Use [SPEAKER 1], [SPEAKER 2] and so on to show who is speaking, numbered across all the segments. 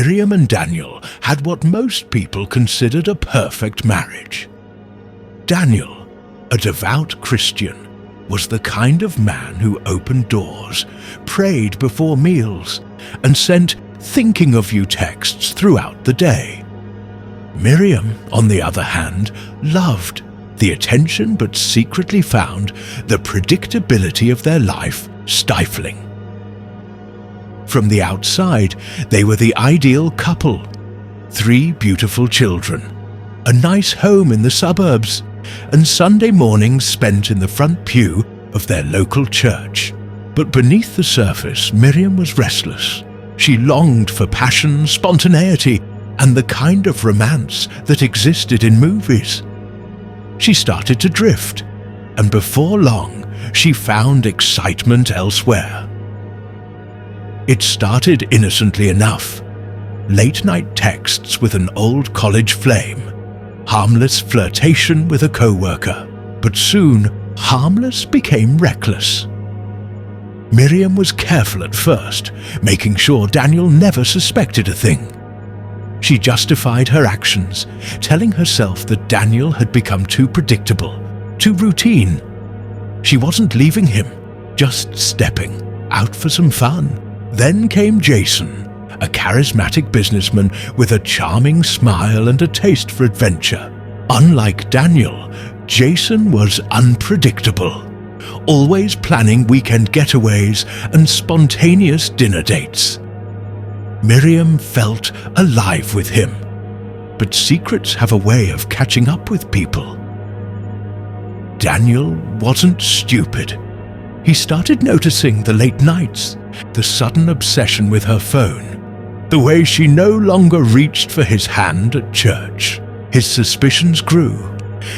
[SPEAKER 1] Miriam and Daniel had what most people considered a perfect marriage. Daniel, a devout Christian, was the kind of man who opened doors, prayed before meals, and sent thinking of you texts throughout the day. Miriam, on the other hand, loved the attention but secretly found the predictability of their life stifling. From the outside, they were the ideal couple. 3 beautiful children, a nice home in the suburbs, and Sunday mornings spent in the front pew of their local church. But beneath the surface, Miriam was restless. She longed for passion, spontaneity, and the kind of romance that existed in movies. She started to drift, and before long, she found excitement elsewhere. It started innocently enough. Late-night texts with an old college flame, harmless flirtation with a co-worker, but soon harmless became reckless. Miriam was careful at first, making sure Daniel never suspected a thing. She justified her actions, telling herself that Daniel had become too predictable, too routine. She wasn't leaving him, just stepping out for some fun. Then came Jason, a charismatic businessman with a charming smile and a taste for adventure. Unlike Daniel, Jason was unpredictable, always planning weekend getaways and spontaneous dinner dates. Miriam felt alive with him, but secrets have a way of catching up with people. Daniel wasn't stupid. He started noticing the late nights, the sudden obsession with her phone, the way she no longer reached for his hand at church. His suspicions grew,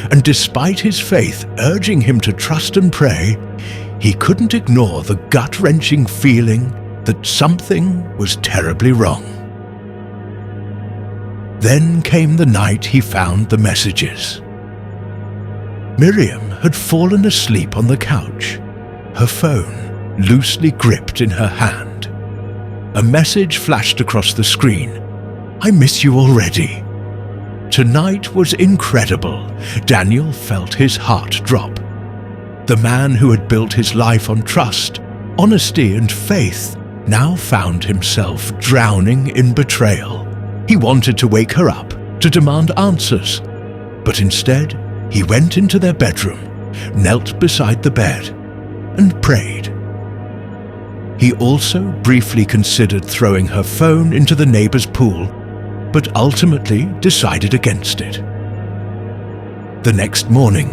[SPEAKER 1] and despite his faith urging him to trust and pray, he couldn't ignore the gut-wrenching feeling that something was terribly wrong. Then came the night he found the messages. Miriam had fallen asleep on the couch, her phone loosely gripped in her hand. A message flashed across the screen. "I miss you already." Tonight was incredible. Daniel felt his heart drop. The man who had built his life on trust, honesty, and faith now found himself drowning in betrayal. He wanted to wake her up, to demand answers, but instead he went into their bedroom, knelt beside the bed, and prayed. He also briefly considered throwing her phone into the neighbor's pool, but ultimately decided against it. The next morning,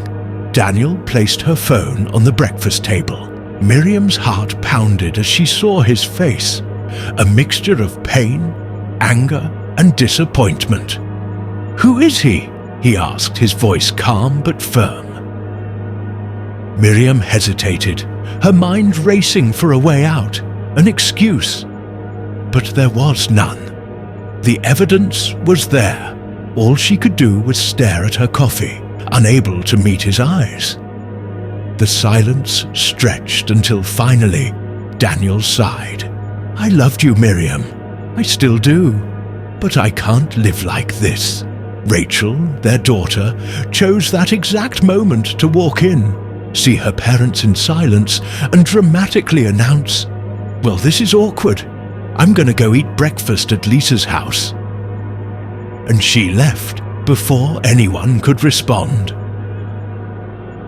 [SPEAKER 1] Daniel placed her phone on the breakfast table. Miriam's heart pounded as she saw his face, a mixture of pain, anger, and disappointment. "Who is he?" he asked, his voice calm but firm. Miriam hesitated, her mind racing for a way out, an excuse. But there was none. The evidence was there. All she could do was stare at her coffee, unable to meet his eyes. The silence stretched until finally Daniel sighed. "I loved you, Miriam. I still do. But I can't live like this." Rachel, their daughter, chose that exact moment to walk in, see her parents in silence, and dramatically announce, "Well, this is awkward. I'm going to go eat breakfast at Lisa's house." And she left before anyone could respond.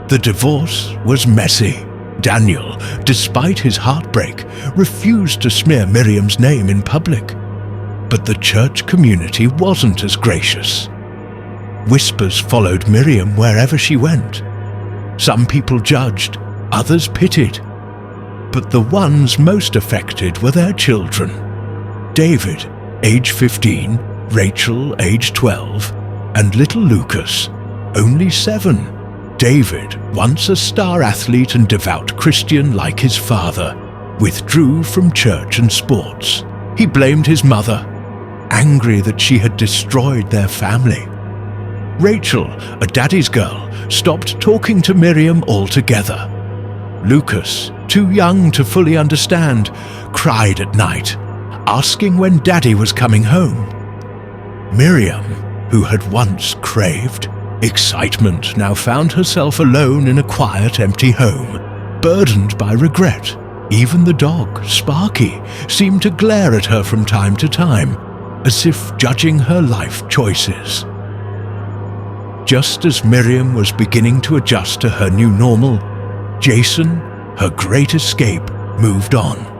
[SPEAKER 1] The divorce was messy. Daniel, despite his heartbreak, refused to smear Miriam's name in public. But the church community wasn't as gracious. Whispers followed Miriam wherever she went. Some people judged, others pitied. But the ones most affected were their children. David, age 15, Rachel, age 12, and little Lucas, only 7. David, once a star athlete and devout Christian like his father, withdrew from church and sports. He blamed his mother, angry that she had destroyed their family. Rachel, a daddy's girl, stopped talking to Miriam altogether. Lucas, too young to fully understand, cried at night, asking when Daddy was coming home. Miriam, who had once craved excitement, now found herself alone in a quiet, empty home, burdened by regret. Even the dog, Sparky, seemed to glare at her from time to time, as if judging her life choices. Just as Miriam was beginning to adjust to her new normal, Jason, her great escape, moved on.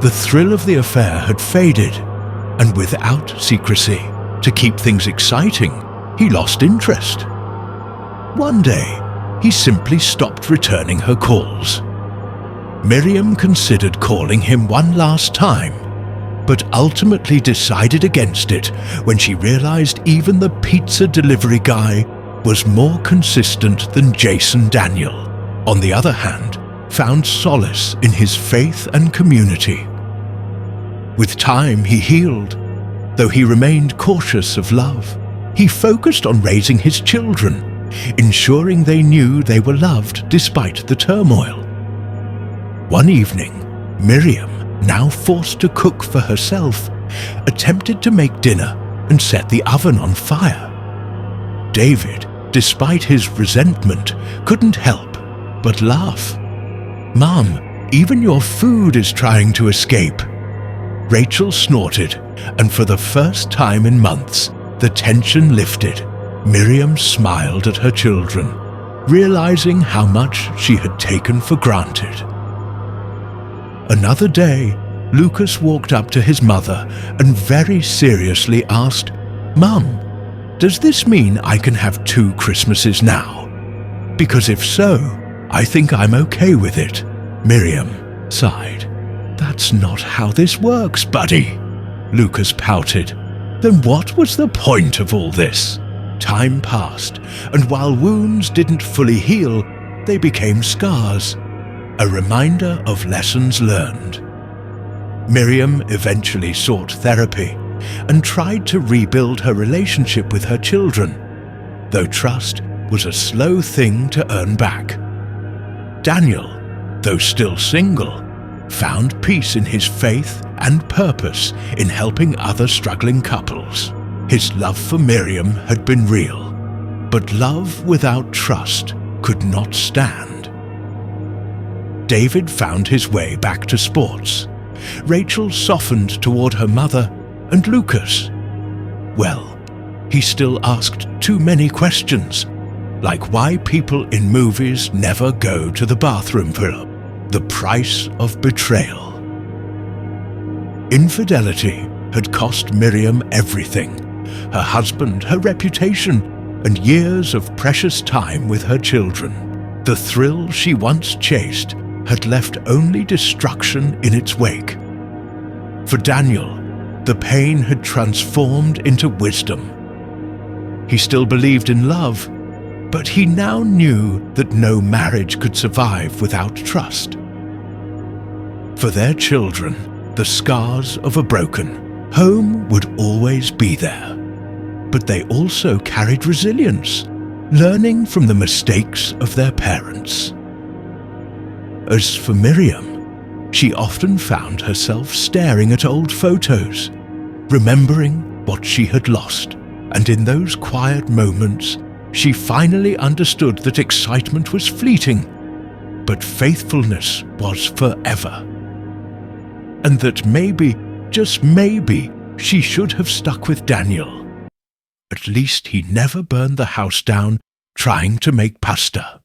[SPEAKER 1] The thrill of the affair had faded, and without secrecy, to keep things exciting, he lost interest. One day, he simply stopped returning her calls. Miriam considered calling him one last time, but ultimately decided against it when she realized even the pizza delivery guy was more consistent than Jason Daniel. On the other hand, found solace in his faith and community. With time, he healed. Though he remained cautious of love, he focused on raising his children, ensuring they knew they were loved despite the turmoil. One evening, Miriam, now forced to cook for herself, attempted to make dinner and set the oven on fire. David, despite his resentment, couldn't help but laugh. "Mom, even your food is trying to escape." Rachel snorted, and for the first time in months, the tension lifted. Miriam smiled at her children, realizing how much she had taken for granted. Another day, Lucas walked up to his mother and very seriously asked, "Mum, does this mean I can have 2 Christmases now? Because if so, I think I'm okay with it." Miriam sighed. "That's not how this works, buddy." Lucas pouted. "Then what was the point of all this?" Time passed, and while wounds didn't fully heal, they became scars, a reminder of lessons learned. Miriam eventually sought therapy and tried to rebuild her relationship with her children, though trust was a slow thing to earn back. Daniel, though still single, found peace in his faith and purpose in helping other struggling couples. His love for Miriam had been real, but love without trust could not stand. David found his way back to sports. Rachel softened toward her mother, and Lucas, well, he still asked too many questions, like why people in movies never go to the bathroom for the price of betrayal. Infidelity had cost Miriam everything: her husband, her reputation, and years of precious time with her children. The thrill she once chased had left only destruction in its wake. For Daniel, the pain had transformed into wisdom. He still believed in love, but he now knew that no marriage could survive without trust. For their children, the scars of a broken home would always be there. But they also carried resilience, learning from the mistakes of their parents. As for Miriam, she often found herself staring at old photos, remembering what she had lost, and in those quiet moments, she finally understood that excitement was fleeting, but faithfulness was forever. And that maybe, just maybe, she should have stuck with Daniel. At least he never burned the house down trying to make pasta.